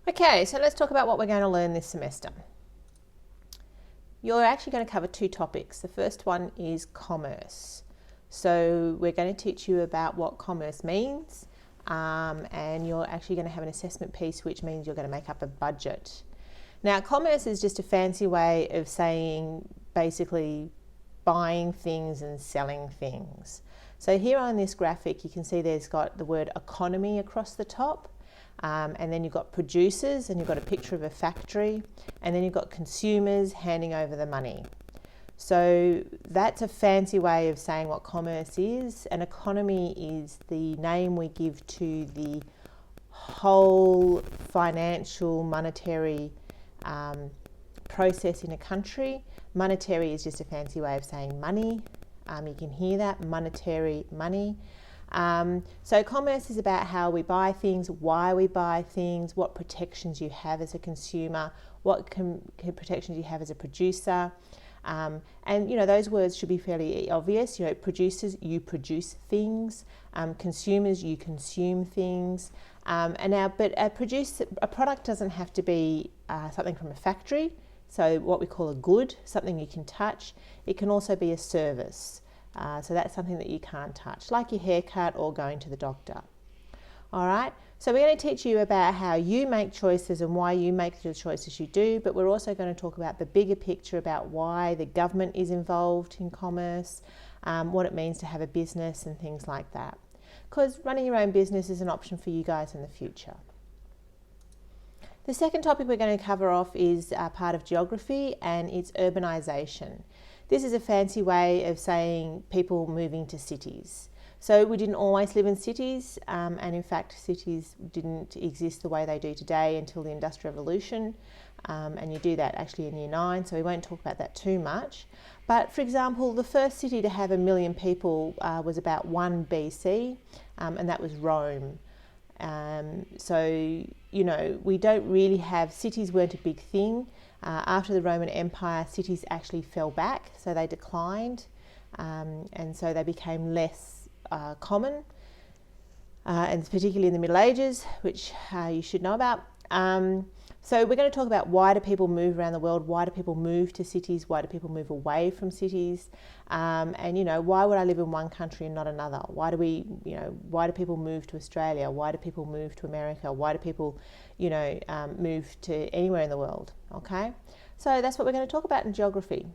Okay, so let's talk about what we're going to learn this semester. You're actually going to cover two topics. The first one is commerce. So we're going to teach you about what commerce means, and you're actually going to have an assessment piece, which means you're going to make up a budget. Now, commerce is just a fancy way of saying basically buying things and selling things. So here on this graphic, you can see there's got the word economy across the top. And then you've got producers, and you've got a picture of a factory, and then you've got consumers handing over the money. So that's a fancy way of saying what commerce is. An economy is the name we give to the whole financial, monetary process in a country. Monetary is just a fancy way of saying money. You can hear that, monetary, money. So commerce is about how we buy things, why we buy things, what protections you have as a consumer, what protections you have as a producer. And those words should be fairly obvious. Producers, you produce things. Consumers, you consume things. But a product doesn't have to be something from a factory. So what we call a good, something you can touch. It can also be a service. So that's something that you can't touch, like your haircut or going to the doctor. All right, so we're going to teach you about how you make choices and why you make the choices you do, but we're also going to talk about the bigger picture about why the government is involved in commerce, what it means to have a business and things like that. Because running your own business is an option for you guys in the future. The second topic we're going to cover off is part of geography, and it's urbanisation. This is a fancy way of saying people moving to cities. So we didn't always live in cities, and in fact cities didn't exist the way they do today until the Industrial Revolution, and you do that actually in Year 9, so we won't talk about that too much. But for example, the first city to have 1 million people was about 1 BC, and that was Rome. We don't really have, cities weren't a big thing. After the Roman Empire, cities actually fell back, so they declined, and so they became less common, and particularly in the Middle Ages, which you should know about. So we're going to talk about why do people move around the world, why do people move to cities, why do people move away from cities, and why would I live in one country and not another? Why do people move to Australia? Why do people move to America? Why do people, move to anywhere in the world? Okay, so that's what we're going to talk about in geography.